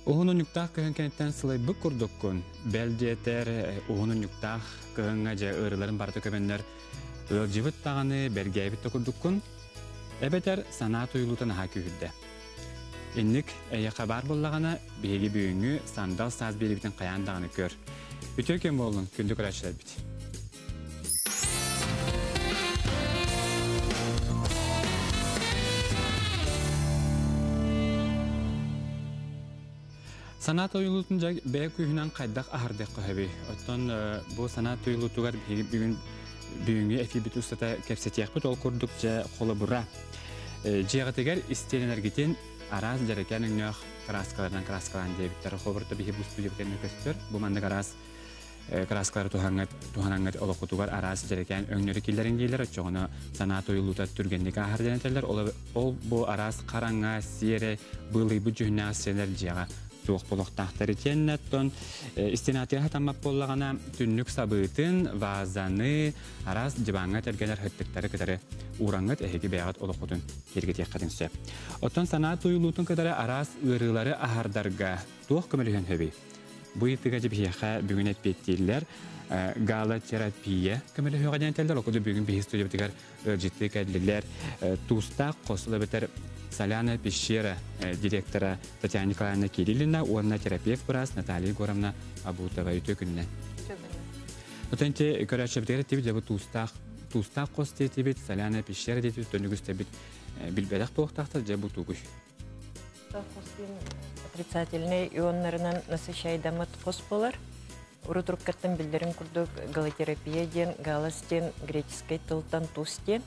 Ohunun yuktaq könkenitten sılay bu kurdukkun. Beldiyeter ohunun yuktaq köngaca ırıların barda köbenler ılcıvıt tağını belgeybit de kurdukkun. Ebeter sanat uyulutan haki hüdde. İnnik eye kabar bollağına beygi büyüngü sandal saz beylibitin kayan dağını kör. Ütürken bolun kündük araçlar bit. Sanat uyulutunca bey kuyunan kaydak ahırdık köhebi. Ottan bu sanat uyulutugar büyüngü efi bit ustata kepsetiyak bit ol kurdukça kola burra. Ciğatıgar isteyenler gitin araz jareken ünlüğü kraskalardan diye bitler. Xoburta bihi bu stüdyo biten nökestör. Bu manda kraskaları tuhanangat olokutugar araz jareken önlüğü killerin geyler. Çoğunu sanat uyuluta türgenlik ahır deneteller. Ol bu araz karanga, siyere, bılı bu cühne asyeler ciğağa. Tuğuk buluq tahtları cennetton. İstinatiyah tamap bollağına tünnük sabıtın, vazanı, araz cıbanga tergeler hıttıkları kadarı uğrangat ehegi beğat olukudun yerget yakadın söp. Otton sanat uyulutun kadarı araz ırıları ahardarga tuğuk kömülühün höbi. Bu itigacı bihiyaqa bugün etbettiler. Gala terapiye kömülühü gadenteller okudu bugün bir historia bitigar ırcıtlık edililer. Tuğsta qosula biter Salyana Pещера директора Татьяна Николаевна Кириллина, он терапевт раз Наталья Егоровна Абутова и тёкүнне. Вот эти короче бдер тип дебу тустак косте тибит Salyana Pещера дебу төнүгүс тебит билбедак болуктакта дебу тугуш. Костин отрицательный ионнарынан насыщайдамат кос болар. Урутруккаттан билдерин курдук галотерапия ден галастен греческий тылтан тустен.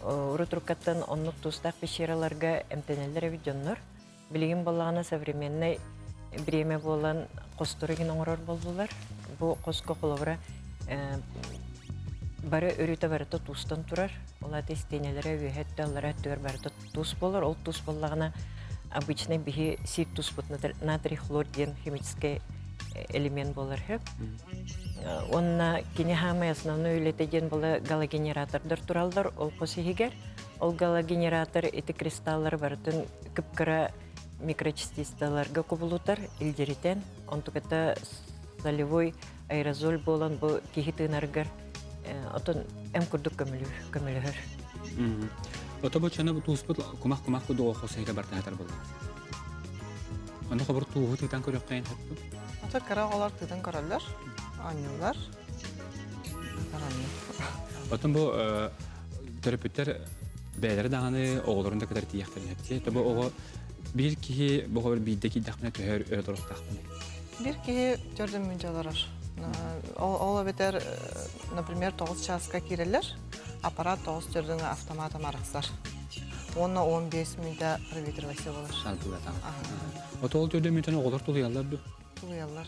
Урутруккаттан оннук тустак пещераларга эмтенелер видеоннор. Билигин баллағына современный бреме болан костурыгин оңорор болдулар. Бу коско коловра бары өрүтө барыта тустан турар. Олар тестенелере вехетте аллара төр барыта туз болар. Ол туз баллағына обычный бихи сир туз бут натрий хлор ден химический элемент болар хеп. Онна кинехамы основной үлетеген болы галогенератордар туралдар, ол қосихигер. Ол галогенератор эти кристаллар бартын күпкіра микрочастицаларга кубулутар, илдеритен. Онтуката солевой аэрозоль болан бұл кихитынаргар. Отын әм күрдік көмілігір. Ота бұл чаны туыспыт кумақ күді оқосайға бартағатар болды. Онда қобыр туғы тыйтан көрек қайын хатты? Ота кара олар тыйтан көрелер. Anılar. Otun bu terapötler beyleri dağını oğullarında kadar tiyaklarını hepsi. Tabi o bir kişi bu kadar birdeki dağına tüher öyle olarak dağını. Bir kişi gördüm mücadeleler. Ola beter, например, 9 çaska kireler. Aparat 9 gördüğünü avtomata maraqsar. Onunla 15 minute provitrivasi olur. Şaltılar tamam. O ol gördüğüm mütene oğullar tuluyallardı. Tuluyallar.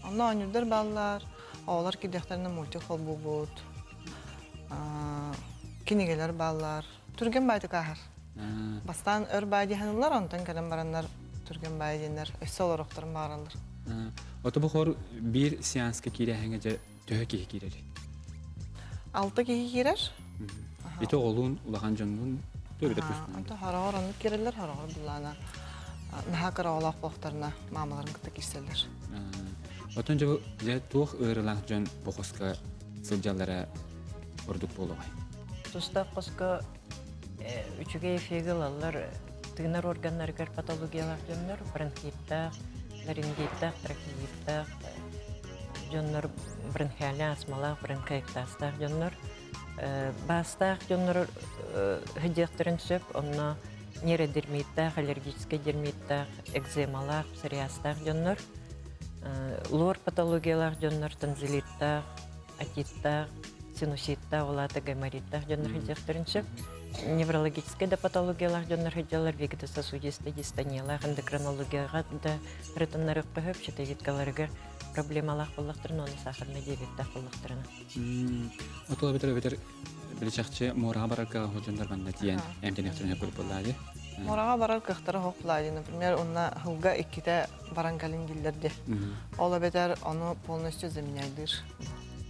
Onunla anılar ballar. Oğlar gideklerine multikol bubut. Kinigeler ballar. Türgen baydı kahar. Bastan ör baydı hanımlar ondan kalem baranlar Türgen baydılar. Öse olarakların bağırılır. Oto bu xor bir seanska kire hengece töhe kihi kireri. 6 kihi kirer. Eti oğlun, ulağan canlığın töbede püstünün. Anta harağa oranlık kirerler, harağa bulana. Naha kara oğlaq boğtarına mamaların kıta kirseler. Otonca bu tuğ ığırılan can boğuska sılcalara orduk bolu bay. Tusta qoska üçüge efegil allar tığınar organlargar patologiyalar jönler, bronkittaq, laringittaq, trakiyittaq, jönler bronxiali asmalaq, bronkiktastaq jönler. Bastaq jönler hıcıqtırın söp, onna nere dermittaq, allergiske dermittaq, ekzemalaq, psoriastaq jönler. Lor patologiyalar jönler, tonzilittaq, atittaq, sinusиттaq, olata гаймориттaq jönler hıcıqtırın söp. Неврологическая патологиялар жоннор хыжалар вегетососудистый дистониялар эндокринологияга да ретоннары көһөп читегиткаларга проблемалар боллактырын оны сахарный диабеттак боллактырын. Отола бетер билчакчы морага барарга хожондар банда тиен эмтенехтен көп боллады. Морага барар кыхтары хоклайды. Например, онна хылга икките баран калингиллерде. Ола бетер оны полностью заменяйдыр.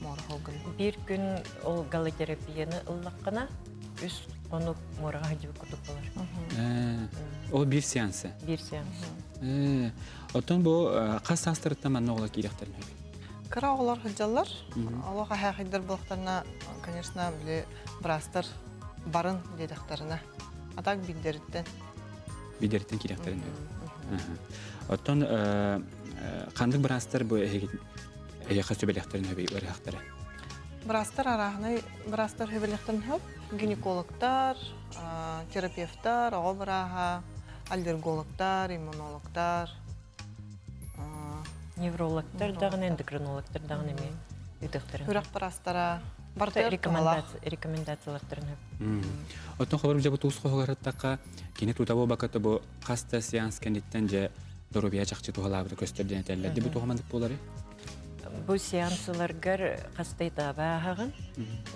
Морага хылгын. Bir gün o галотерапияны ыллаккана үс Onu мораға хәҗиб кутуп булар. Ол бир сеансы. Бир сеанс. Оттон бу кас астыртта манна ола кирәхтерин. Кыра олар хыджалар. Аллаха хәйдер булактарына, конечно, биле брастар барын дедактарына. Атак билдерден. Бидерден кирәхтерин. Оттон кандык брастар бу хәсү беләхтерин хәби варахтары. Брастар арахны, брастар хәбеләхтерин хәп, гинекологтар, терапевттар, обраха, аллергологтар, иммунологтар, Неврологтар дагы, эндокринологтар дагы неме үтәхтәрен. хүрәк брастара, бартер Рекомендациялардан. Оттон хабар бу туус хогораттакка кинет утабы бакаты бу каста сеанс кенеттен же доробия чакчы тухалабы көстөрдөн этеллер. Ди бу тухамандык болары? Бу сеансларга кастай табагын.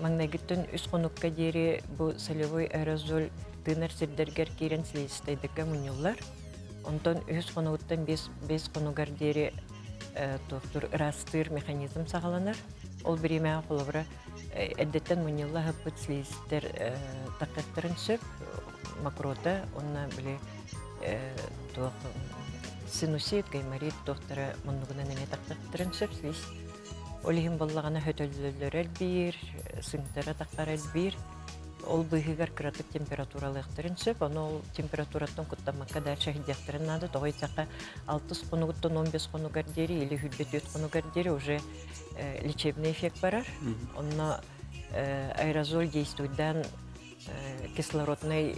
Маңнагыттын үс конукка дери бу солевой аэрозоль тынар сирдергер кирен слизистайдыка муньуллар. Онтон үс конуттан без конугар дери доктор растыр механизм сагаланар. Ол биреме холобра эддеттен муньулла хапыт слизистер такаттырын сөп макрота онна биле синусит гаймарит доктора муннугуна неме тактырын сөп слиз. Олихим боллагана хөтөллөр бир, сыңтара тактар бир. Ол быйгар кратык температуралыктырын сөп, аны температураттан куттамакка да шахидяктырын нады, тогойцака 6 конугуттан 15 конугар дери или хүлбет конугар дери уже лечебный эффект барар. Онна аэрозоль действуйдан кислородный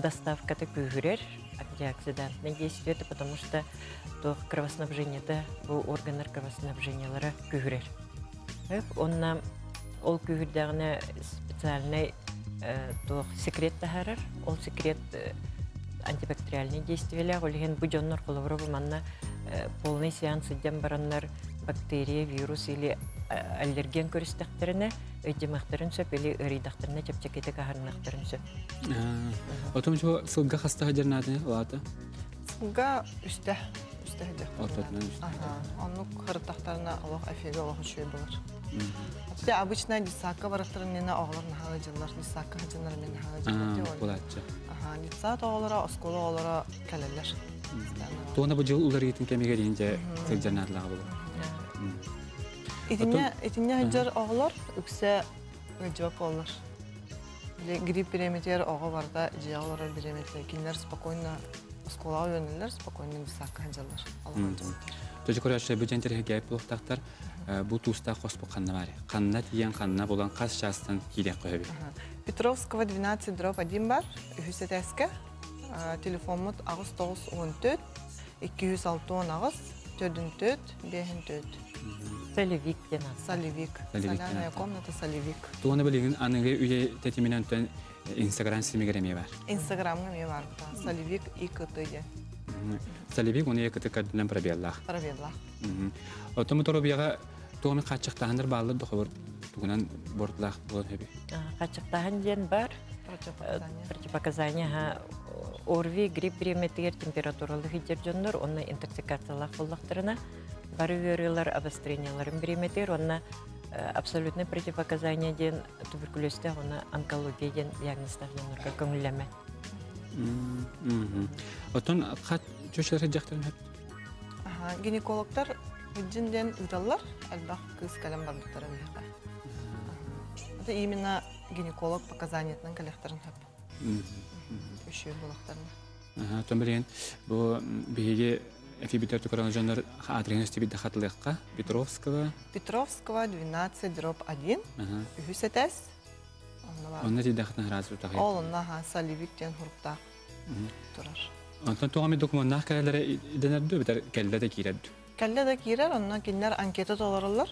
доставката күйгүрер, антиоксидантное действие, потому что то кровоснабжение-то бу органдар кровоснабжениялары күйгүрер. Онна ол күйгүрдагына специальный секрет тахарар, ол секрет антибактериальные действия, олеген бу жоннор колобро манна полный сеанс идем бараннар бактерия, вирус или аллерген көрүстөктөрүнө өйдемактарын сөп или ырыйдактарына чепчекете кахарнактарын сөп. Отом жо сылга хаста хажырнады лата. Сылга үстө хәдер. Ортотнан. Аны кыртактарына Аллах афига Аллах шөй булар. Хотя обычно дисака барактарына агларны хаҗылар, дисака хаҗылар мен хаҗылар. Булатчы. Дисака аглара, оскола аглара калалар. Туна бу жыл улар итин кемеге динҗе сылҗанарлыгы булар. Этине хаҗыр аглар үксә җавап алар. Грипп периметр ага барда җыялар периметр кинләр спокойно оскола йөнләр спокойно дисака хаҗылар. Төҗи көрәшә бу җентер гәп булактар. Бу туста хоспу канна бар. Канна тиян канна булган кас шастан килә койбы. Петровского 12/1 бар. Хүсәтәскә телефонмут 914 206 4 5 Солевик дена. Солевик. Соляная комната Солевик. Туны белеген аныгы үе тетиминән Instagram симегереме бар. Instagramга ме бар. Солевик ИКТ. Солевик уны ИКТ кадынан пробеллах. Пробеллах. Отомы торобияга тоны качыктаһындар баалар дохор тугунан бортлах болот хеби. Качыктаһын ден бар. Противопоказания орви грипп периметр температуралы хидержоннор онна интоксикациялах боллактарына бары görüyorlar обостренияларын периметр онна абсолютный противопоказания ден туберкулезде онна онкология ден диагностарланырга көңүлләмә. Отон кат чөшөр жактан хеп. Гинекологтар үҗенден үтәлләр, албах кыз калам бардыктары бияка. Это именно гинеколог показаниятның коллекторын хеп. Үшү булактарны. Томбелен бу биге эфибитер тукаран жандар адрес тибит хатлыкка Петровского 12/1 Хүсәтәс. Онна диде хатна разы тагы. Олна Соливиктен хурупта. Турар. Антон тугами документнах каллары денердү битер келледе кирәдү. Келледе кирәр, онна кинләр анкета толарылар.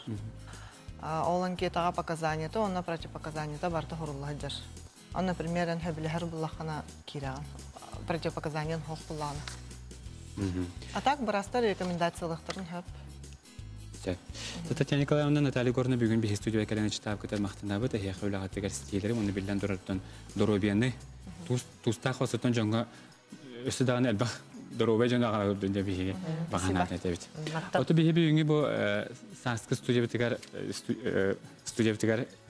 Ол анкетага показанияты, онна противопоказанияты барты хуруллаһыдыр. Он, например, хәбиләһәр буллахана кирәгән. Противопоказаниен хох булланы. А так барастар рекомендациялыктарын хәп. Татьяна Николаевна, Наталья Горна бүгін бейі студия кәлені читап көтер мақтынабы, тәхе қөйлі ғаттығар стейлері, оны білден дұраттан доробияны. Туста қосыттан жаңға өсі дағын әлбақ дорога жана дөнья биһиге баганат этебит. Мактап Ото биһи бүгүнгү бу саскы студия битигер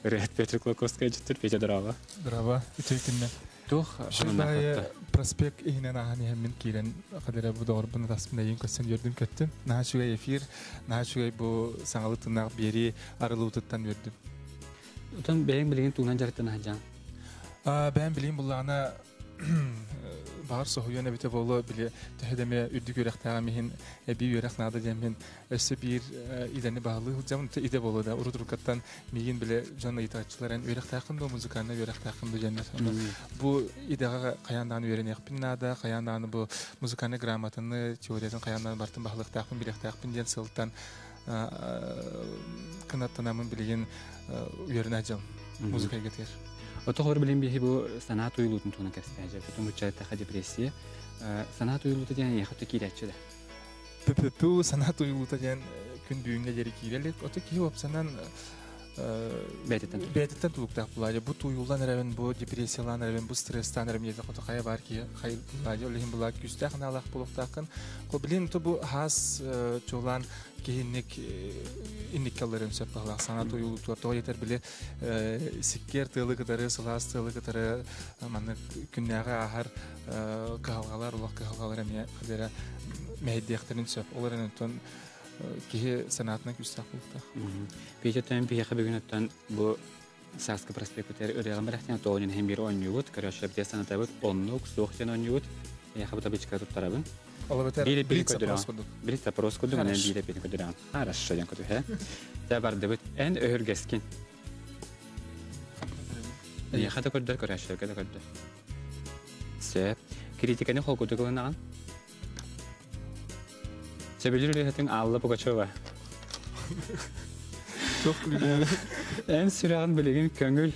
Ред Петр Клоковская життер Петя Драва. Драва итекинне. Тух Шулай проспект ихнен ахани хэммин кирен кадера бу догор буна тасмына ен көсөн көрдүм көттүм. Нахачуга эфир, нахачуга бу саңалытынак бери арылуутуттан көрдүм. Отон бэйин билген туунан жарыттан хаджан. Ben bileyim bullağına bağır soğuyana bite bolu bile tehedeme üddük yürektağı mihin bir yürek nada demin öse bir ideni bağlı zaman ide bolu da urudurukattan mihin bile canlı itaatçıların yürektağında müzikanına yürektağında cennet. Bu idega kayandan öğreniyek bin nada kayandan bu müzikanı gramatını teoriyasını kayandan bartın bağlılık tağın bilek tağın den sıltan kınattanamın bilgin öğreneceğim müzikaya getir. Ото хор билен биһи бу санаат уйлутун туна кэстээжэ. Потом учайта ха депрессия. Санаат уйлуту ден яхата киряччэ. Пү санаат уйлута ден күн бүйүнгө жери кирелик. Ото ки опсанан бететтен тулуктак булажы. Бу туйулдан эребен, бу депрессиялан эребен, бу стресстан эребен езде кото кая бар ки, кай булажы. Олехин булак күстакын алак булуктакын. Ко билен то бу хас чолан кейинник инникаларын сөп баглак санат уюлутуар то етер биле сиккер тылы кытары сылас тылы кытары маны күннәгә ахар калгалар улак калгалар эме кадера мәйдәхтерин сөп оларын тон ки санатны күстак булта. Пететен бияха бүгүнөттөн бу Саска проспектер өреган барахтан тоонун hem бир ойнуут, көрөшөп де санатабыт оннук суохтен ойнуут. Яха бу табычка туттарабын. Билет запрос коду менен билет бени кодуран. Хорошо, ден коду хе. Табар дебит эн өһөр гескен. Я хата коддар көрөшөп када коддар. Се критиканы хол коду кылынаган. Себелер хатин Алла Пугачева. Çok güzel. En sürağın bilgin köngül.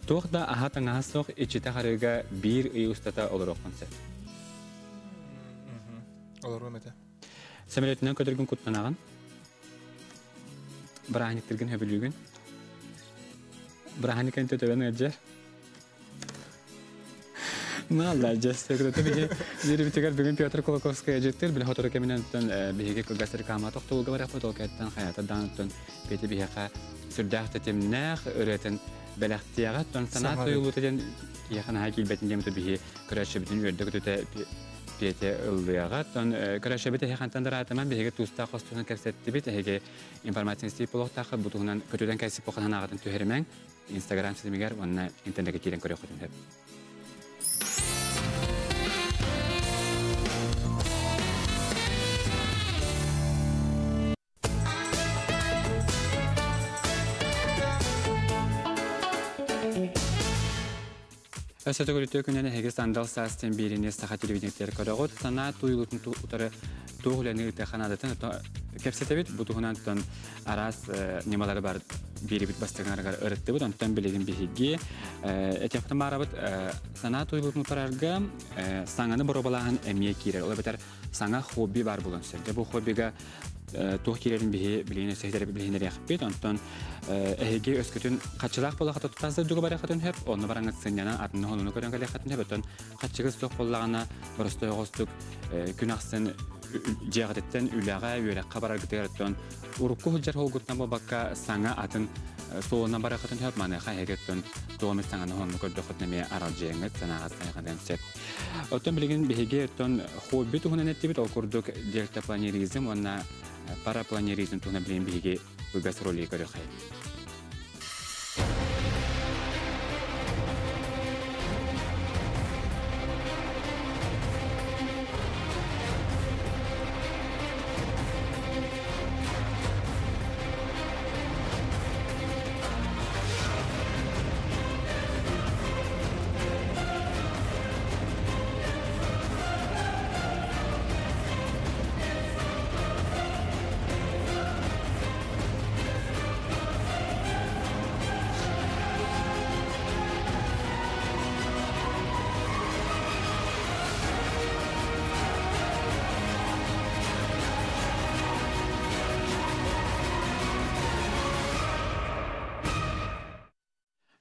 Toğda ahatan ahasok içite harıga bir iyi ustata olur okunsa. Olur mu mete? Semeletinden kötürgün kutlanağın. Bırahaniktirgin höbülügün. Bırahanikten tötöben öcer. Nallar cestekte tabii yeri bitigar bugün Piotr Kolokovskaya jettir bil hotora keminantan bihige gasar kama toxtulga var yapot olkattan hayata dantan beti bihaqa sürdahta temnaq öğreten belaxtiyagat ton sanat yolutadan yaxan hakil betin to bihi kuraşebitin yerde kötü beti ılyagat ton kuraşebite yaxantan darataman bihige tusta qostuna kersetti bit hege informasiyon sti poloqta butunan kötüden kasip oqan ağatan töhermen Instagram sizimigar onna internetge kiren köröxotun hep. Ösete görüntü gününe hege sandal sastin birini saha televizyonları koragot sanat uyulutun utara doğulanı ıtahanadatan kepsetebit butuhunan ton aras nemaları bar biri bit bastığınlar öğretti bu ondan bilgin bihigi etiyapta marabıt sanat uyulutun utararga sanganı borobalağın emiye kirer ola beter sana hobi var bulan sende bu hobiga Tohkilerin bilgini sehtere bilginleri yakıp ondan ehege özkütün kaçılak bola katı tutazda dugu bari katın hep onu barangat senyana adını honunu gören kali katın hep ondan kaçıgız soğuk bollağına borostoya gostuk günahsın ciğadetten ülağa yörek kabarar gider ondan urukku hüccar holguttan bu bakka sana adın soğuna bari katın hep manı kahegetten doğumuz sananı honunu gördük neme aralcıyengit sana ağızdan kadın sep ondan bilgin behege ondan hobi tuhunan ettibit okurduk delta planerizm ona paraplanerizm tuhna bilin bihige bu gasroli görüyor.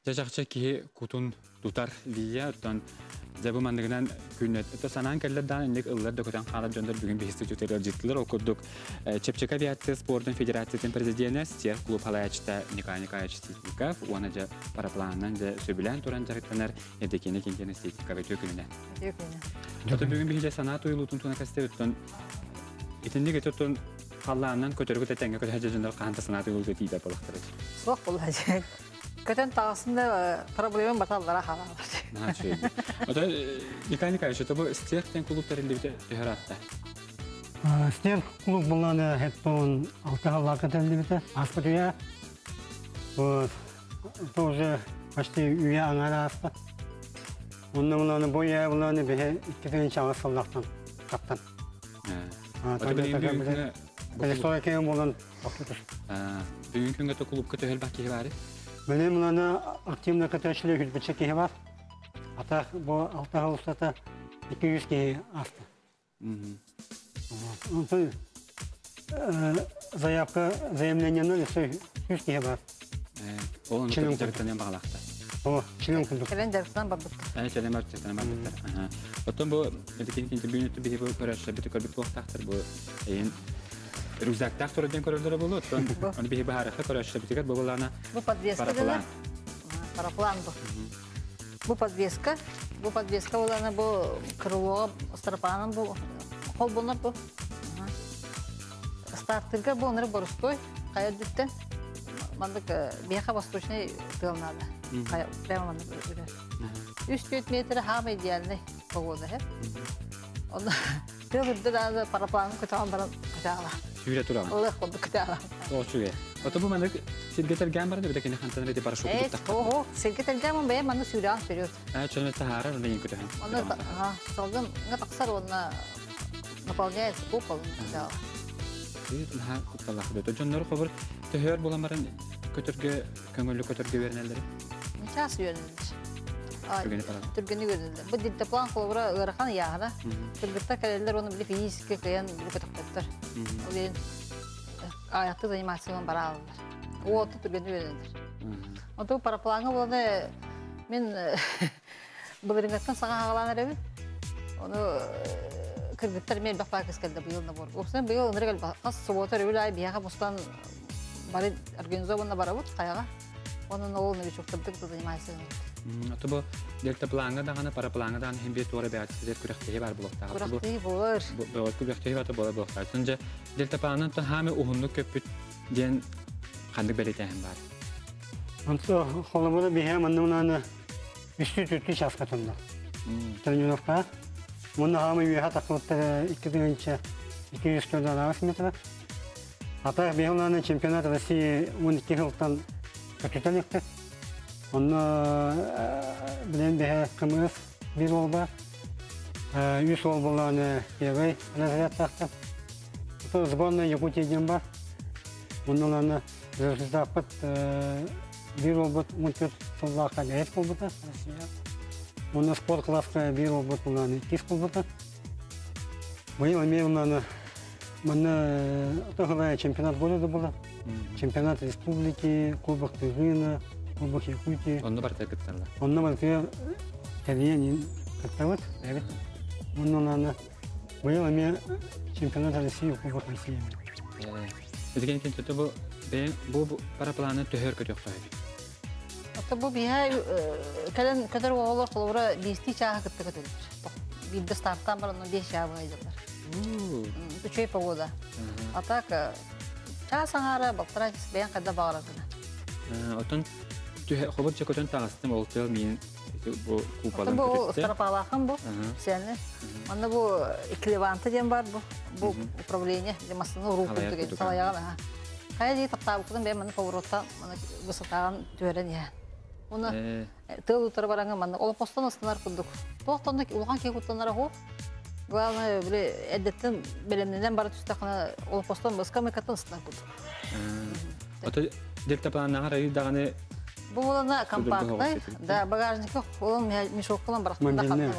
Тажакча ки кутун тутар лия оттон Забу мандыгынан күннет. Это санан келлердан индек ыллар да көтөн калып жондар бүгүн бехисти түтелер життилер. Окурдук Чепчек авиация спортын федерациясының президенті Стер клуб халаячта Николай Николаевич Ститников, оны же парапланынан же сөбілен туран жарыктанар едекені кенкені Ститниковы төкүнүнө. Тоты бүгүн бехиле санат уйлутун туна касте өттөн итиндик өттөн халлаанан көтөргө тетенге көтө жондар канта санат уйлуту тийде болактыр. Sok olacak. Kötü tağısında problem batallara havalar. Ha şey. O da Николай Николаевич, это bu Стерден клубтарында өтө төһөрәттә. Стер клуб буланы хеттон алтыга кетелди бите. Аспытыя. Вот тоже почти уя аңараста. Оннан боя буланы бе иккен чаңа салдактан каптан. Sonra kim olan aktif. Bugün günde klub kötü bakki var. Benim bunlarla aktifle kötüçülüğü hücbetçi ki var. Hatta bu altı havuzda 200 ki astı. Ondan zaявка заявлениеnin ise 100 ki var. Onun kötüçülükten bağlaqta. O çilim kıldık. Kelen dersten bardık. Evet, çelim dersten bardık. Otom bu dediğin büyünütü bir bu karşı bir tıkır bir toxtaktır bu. Rüzakta aktordan körüldürü bulur. Onu bir hareket karşı bir tıkır babalarına. Bu подвеска da. Параплан bu. Bu подвеска. Bu подвеска olana bu крыло старпанın bu kol bunlar bu. Startırga bu onları borusтой. Kaya dütten. Mandık biyaha vostочный tığılnadı. Kaya prямо mandık öyle. 3-4 metre hava idealini pogoda hep. Onda tığılırdı da paraplanın kötüğün baran kötüğüla. Şöyle duralım. Allah kodu kötüğüla. O şöyle. O bu mandık silgeter gambarda bir de kendi kantanı bir paraşüt Evet, tuttu. o silgeter gamın beye mandık sürüyan period. Evet, şöyle tahara da yine kötüğün. Onda saldım ngat aksar ona наполняется купол kötüğüla. Bir ha kutsalak dedi. Jonları xabır töhör bulanların kötürge köngüllü kötürge verenleri. Nechas yönelidir. Türgeni para. Türgeni yönelidir. Bu diptoplan kolbura ırakan yağda. Türgütte kaleler onu bile fiziki kayan bile kötüktür. O deyin ayakta zanimasyonun para alırlar. O otu türgeni yönelidir. O da paraplanga bulanı men bıdırıngattan sana havalanır evi. Onu kırgıtlar men bakmak iskeldi bu yılda bor. Olsun bu yıl onları kas sobotar öyle ay biyaha bustan bari organizovanna baravut kayaga. Onun oğlunu bir çok tıbdık da zanimasyonu. O bu delta planga da kana para planga da hem bir tuğra bir aktivite kürekteği var blokta. Kürekteği var. Bu kürekteği var da blokta. Sonra delta planga da hami uhunlu köpüt diyen kandık belirteyen var. Ondan kolumda bir hem anlamına üstü tütü şaskatında. Trenovka. Bunun hami üyeha takılıpta 200 km metre. Hatta bir yıldan çempiyonat Rusya 12 yıldan kötüden yıktı. Onu bilen bir kımız bir olba. 100 olbalarını yevey razriyat taktı. Sborna Yakutiye'den var. Onlarını rezultat bir olba mutluluk sollaka gayet olbata Rusya. Onun spor klaska bir olbat bunlarını 2 olbata. Bu yıl onlarını bana tohumaya çempiyonat golü buldu. Çempiyonat Respubliki, Kubok Tügüna, Kubok Yakutiye. Onu var tekrar. Onunla birlikte Terliye'nin katıldı. Evet. Onlarla bu yıl ama çempiyonat Rusya, Kubok Rusya. Dediğin gibi bu para planı töhör kötü yok tabii. Hatta bu biha kalen kadar oğullar kolora listi çağa kıttı katılır. Bir de starttan var onun 5 çağı bayılırlar. Bu çöy pogoda. Hatta çağa sanara baktıra beyan kadar bağıradığına. Oton xobot çekoton tağıstım oltel min bu kupalan kötü. Bu kötü. starapalakın bu. Seni. Onda bu ikilivantı diyen var bu. Bu upravlение demasını ruhundu gibi. Salayağına. Kaya diye taptabıkıdan ben bana favorottan gısıtağın tören ya. Onu tığıl utarı barangı bana. Ola postan ısınar kunduk. Toğtandaki uluğan kek utanlara ho. Главное, böyle edetten belemden barı tüstakına ola postan başka mekatın ısınar kunduk. Oto delta planı harayı dağını Bu olana kompaktay, da bagajniki olan mişoklan bıraktığında kaldı.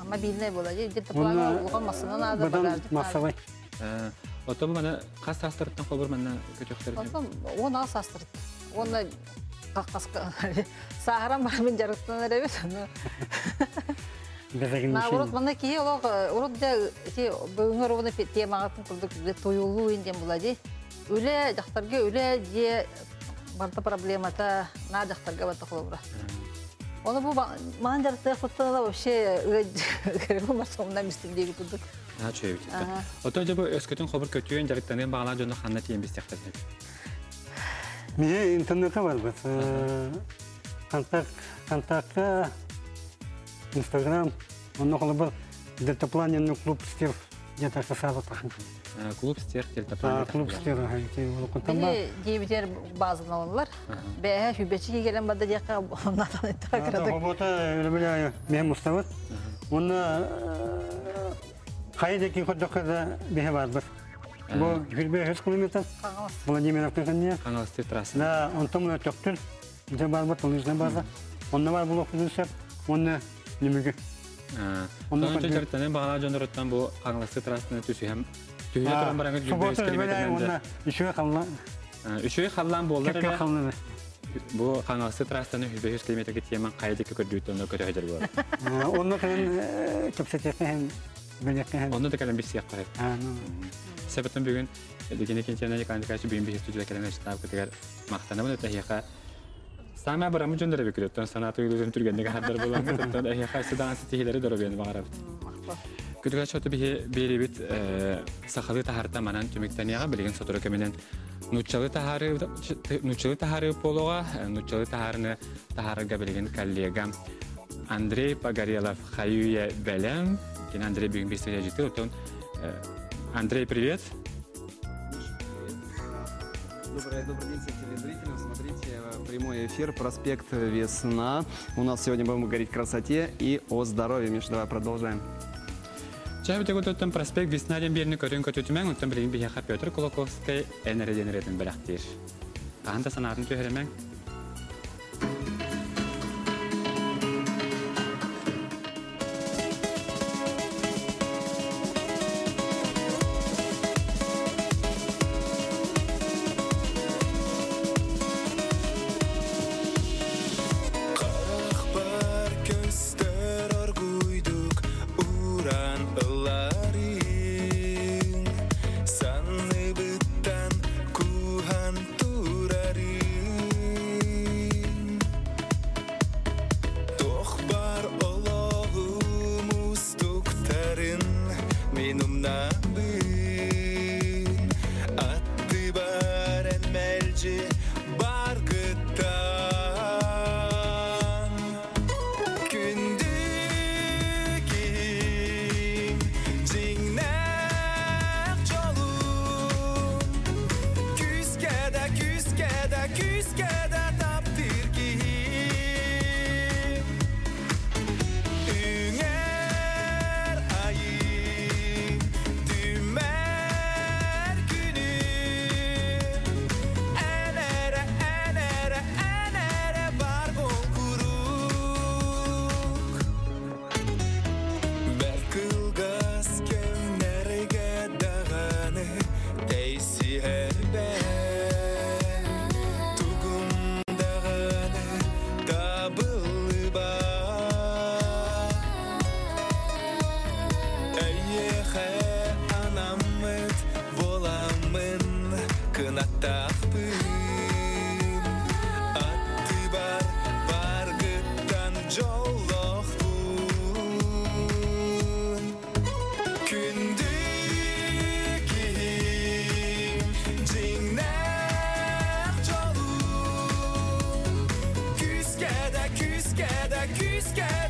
Mobilne bolacak. Delta planı uluğan masasından adı bagajnik. Masavay. Oto bu bana kas sastırıktan xobur bana kötü xobur. Onu sastırdı. Onu Сахарам бар мен жарықтан әребет. Наоборот, мана кие олог урут да бүгүнгөр оны темагатын кылдык тоюлуу инден булади. Үле жактарга үле же барта проблемата на жактарга бата кылыбыра. Оны бу ман жарыкта фотода вообще гөрөм сомна мистиндеги кылдык. Чөйбит. Ото же бу өскөтүн хобур көтүен жарыктан багала жөнү ханна тиен бистектер. Мне интернетте бар бит. Контакт Инстаграм, он около был дельтапланин клуб стир где-то касало тахын. Клуб стир дельтапланин. Клуб стир Били дебитер базын алалар. Бәһә хүбәчи келгән бада якка оннан тагырдык. Работа үлемле мен мустават. Оны хайдеки ходдокда бәһә бар бит. Бу 100 километр. Владимировка кенне. Каналсты трасса. Да, он там төктүр. Где бар бит, лыжный база. Он бар блок үзеп, оны немеге. Онда жарыктан багала жөнөрөттөн бу каналсты трассаны төсү һәм түйе турган бараңы 100 километрден. Үшөй халлан болду да. Бу каналсты трассаны 100 километрге тиеман кайда көкөрдүтөн көтөжөр болот. Онда кен төпсөтөкөн белеккен. Онда да калам бисек кайт. Себептен бүгүн дегене кенчене кандидатчы бүгүн бир студия келген штаб кетер мактанабын өтө яка. Сама барамы жөндөр бекелеттен санаты үйлөрүн түргөндөгө хабар болгон кететтен яка садан стилери дөрөбен багарап. Күтүгө чөтү беребит сахалы тахарта манан түмүктөнүгө билген соторо менен нучалы тахары полога нучалы тахарны тахарга билген коллегам Андрей Погорелов хаюя белем. Кен Андрей бүгүн бир житти отон. Андрей, привет. Добрый день всем телезрителям. Смотрите прямой эфир, проспект Весна. У нас сегодня будем говорить о красоте и о здоровье. Миша, давай продолжаем. Чабите готовтан проспект Весна ден берни көрүн көтөтүмөн, онтон билин бияка Петр Кулаковский энерденерден белактыр. Канда санатын төһөрөмөн. Küskede